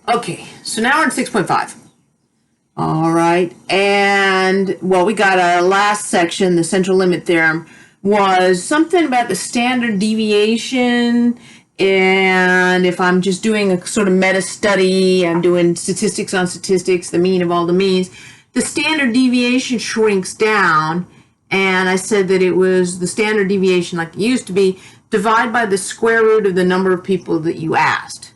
Okay, so now we're in 6.5. All right, and well, we got our last section, the central limit theorem, was something about the standard deviation. And if I'm just doing a sort of meta study, I'm doing statistics on statistics, the mean of all the means, the standard deviation shrinks down. And I said that it was the standard deviation, like it used to be, divide by the square root of the number of people that you asked.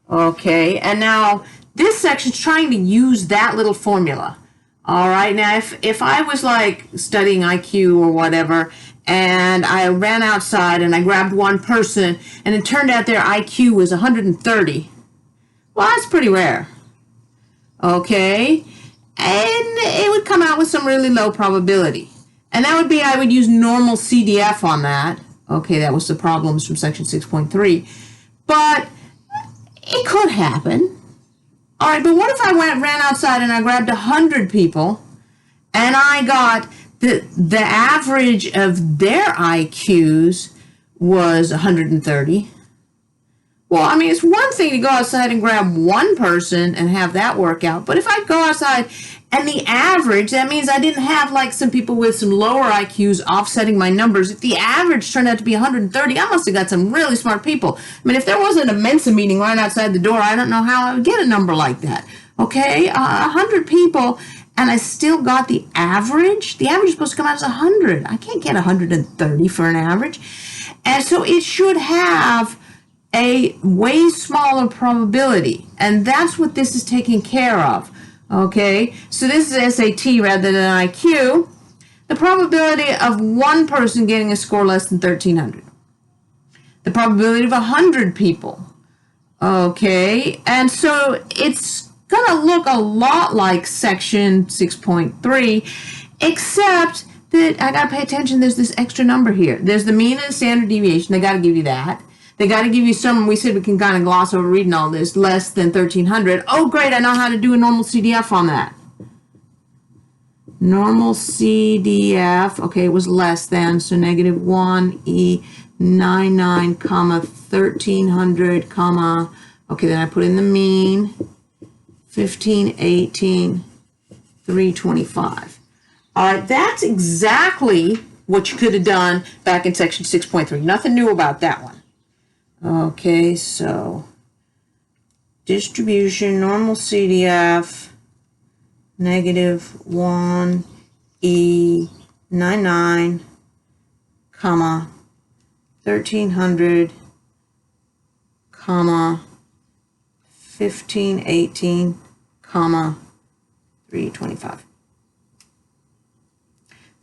Okay, and now this section's trying to use that little formula. All right, now if I was like studying IQ or whatever, and I ran outside and I grabbed one person, and it turned out their IQ was 130, well, that's pretty rare. Okay, and it would come out with some really low probability. And that would be, I would use normal CDF on that. Okay, that was the problems from section 6.3. But it could happen. All right, but what if I ran outside and I grabbed 100 people and I got the average of their IQs was 130? Well, I mean, it's one thing to go outside and grab one person and have that work out. But if I go outside and the average, that means I didn't have like some people with some lower IQs offsetting my numbers. If the average turned out to be 130, I must have got some really smart people. I mean, if there wasn't a Mensa meeting right outside the door, I don't know how I would get a number like that. Okay, 100 people, and I still got the average. The average is supposed to come out as 100. I can't get 130 for an average. And so it should have a way smaller probability, and that's what this is taking care of. Okay, so this is SAT rather than IQ. The probability of one person getting a score less than 1,300. The probability of 100 people. Okay, and so it's going to look a lot like section 6.3, except that I got to pay attention. There's this extra number here. There's the mean and the standard deviation. They got to give you that. They got to give you some, we said we can kind of gloss over reading all this, less than 1,300. Oh, great, I know how to do a normal CDF on that. Normal CDF, okay, it was less than, so negative 1E99, comma, 1,300, comma, okay, then I put in the mean, 15, 18, 325. All right, that's exactly what you could have done back in section 6.3. Nothing new about that one. Okay, so distribution, normal CDF, negative 1E99, comma, 1,300, comma, 1518, comma, 325.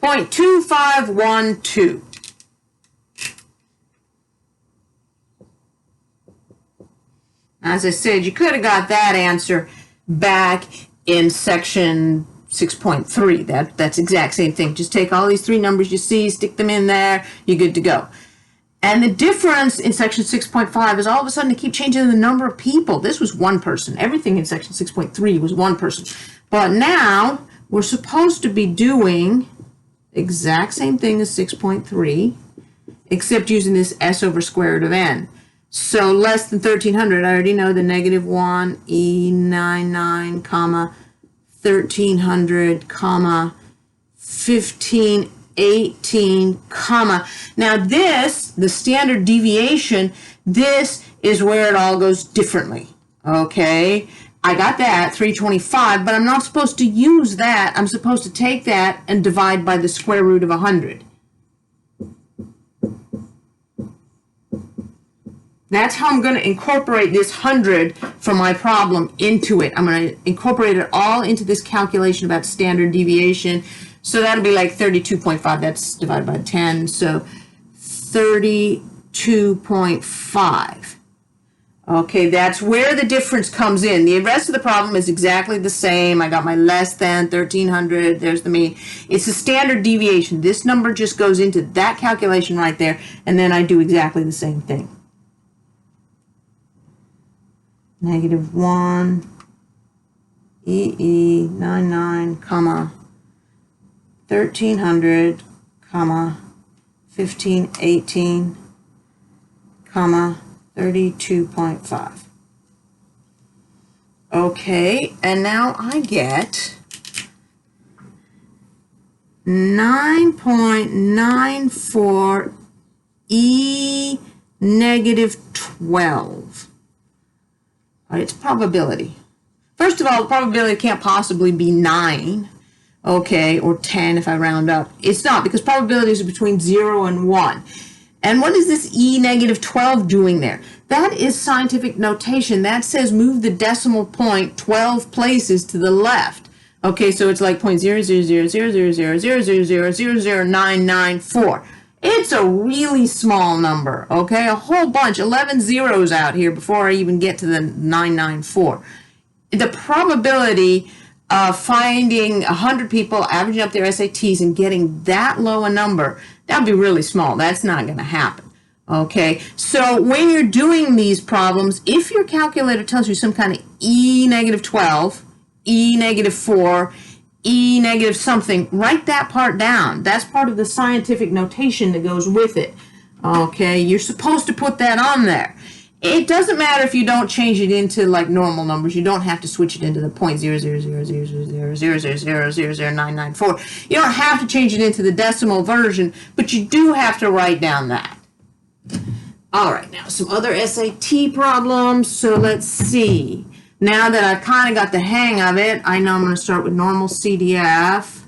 0.2512. As I said, you could have got that answer back in section 6.3. That's exact same thing. Just take all these three numbers you see, stick them in there, you're good to go. And the difference in section 6.5 is all of a sudden to keep changing the number of people. This was one person. Everything in section 6.3 was one person. But now we're supposed to be doing the exact same thing as 6.3, except using this S over square root of n. So less than 1,300, I already know the negative 1E99, comma, 1,300, comma, 1518, comma. Now this, the standard deviation, this is where it all goes differently. Okay, I got that, 325, but I'm not supposed to use that. I'm supposed to take that and divide by the square root of 100. That's how I'm going to incorporate this 100 from my problem into it. I'm going to incorporate it all into this calculation about standard deviation. So that'll be like 32.5. That's divided by 10. So 32.5. Okay, that's where the difference comes in. The rest of the problem is exactly the same. I got my less than 1,300. There's the mean. It's a standard deviation. This number just goes into that calculation right there, and then I do exactly the same thing. Negative 1 EE99, comma, 1,300, comma, 1518, comma, 32.5. Okay, and now I get 9.94 E negative 12. All right, it's probability. First of all, the probability can't possibly be 9, okay, or 10 if I round up. It's not, because probabilities are between 0 and 1. And what is this E negative 12 doing there? That is scientific notation. That says move the decimal point 12 places to the left. Okay, so it's like 0.000000000000994. It's a really small number, okay? A whole bunch, 11 zeros out here before I even get to the 994. The probability of finding 100 people averaging up their SATs and getting that low a number, that would be really small. That's not going to happen. Okay, so when you're doing these problems, if your calculator tells you some kind of E negative 12, E negative 4, E negative something, write that part down. That's part of the scientific notation that goes with it. Okay, you're supposed to put that on there. It doesn't matter if you don't change it into like normal numbers. You don't have to switch it into the 0.000000000000994. You don't have to change it into the decimal version, but you do have to write down that. All right, now some other SAT problems. So let's see. Now that I've kind of got the hang of it, I know I'm going to start with normal CDF.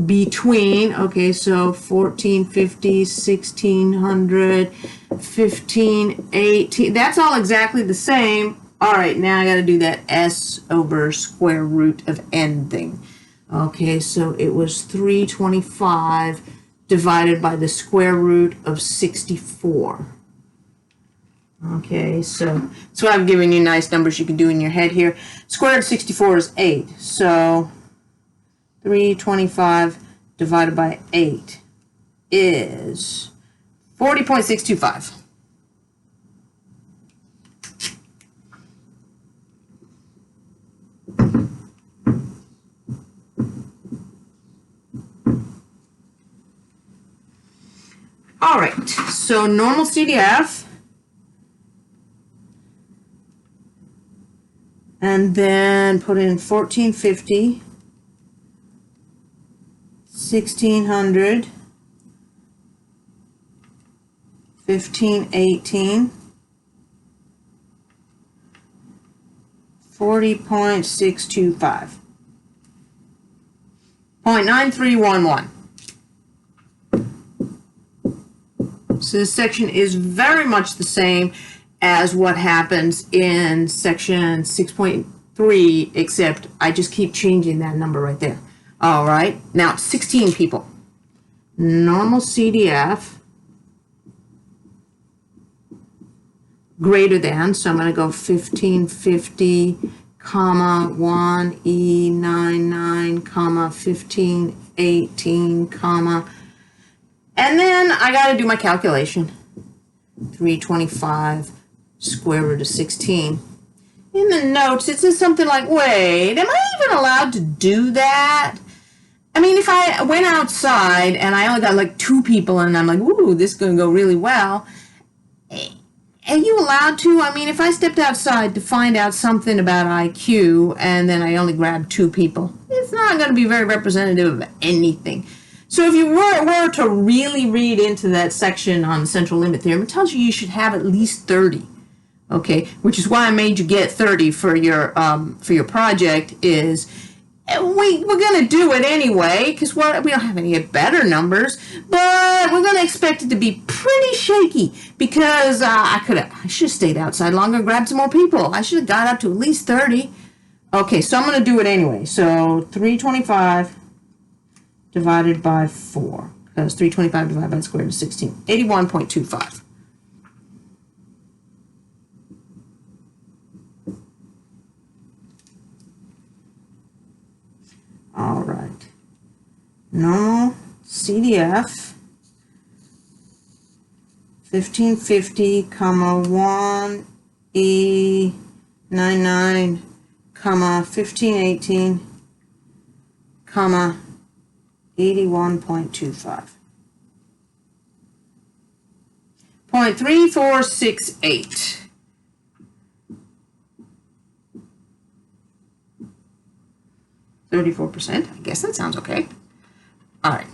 Between, okay, so 1450, 1600, 1580. That's all exactly the same. All right, now I got to do that S over square root of n thing. Okay, so it was 325 divided by the square root of 64. Okay, so I'm giving you nice numbers you can do in your head here. Square root of 64 is 8. So 325 divided by 8 is 40.625. All right, so normal CDF. And then put in 1450, 1600, 1518, 40.625, 0.9311. So this section is very much the same as what happens in section 6.3, except I just keep changing that number right there. All right, now 16 people. Normal CDF greater than, so I'm going to go 1550, comma 1E99, comma 1518, comma, and then I got to do my calculation. 325 square root of 16. In the notes, it says something like, wait, am I even allowed to do that? I mean, if I went outside and I only got like 2 people and I'm like, ooh, this is going to go really well, are you allowed to? I mean, if I stepped outside to find out something about IQ and then I only grabbed 2 people, it's not going to be very representative of anything. So if you were to really read into that section on the central limit theorem, it tells you should have at least 30. Okay, which is why I made you get 30 for your project. Is we're going to do it anyway because we don't have any better numbers, but we're going to expect it to be pretty shaky because I should have stayed outside longer and grabbed some more people. I should have got up to at least 30. Okay, so I'm going to do it anyway. So 325 divided by 4, because 325 divided by the square root of 16, 81.25. All right. Normal CDF 1550, comma 1E99, comma 1518, comma 81.25. 0.3468. 34%. I guess that sounds okay. All right.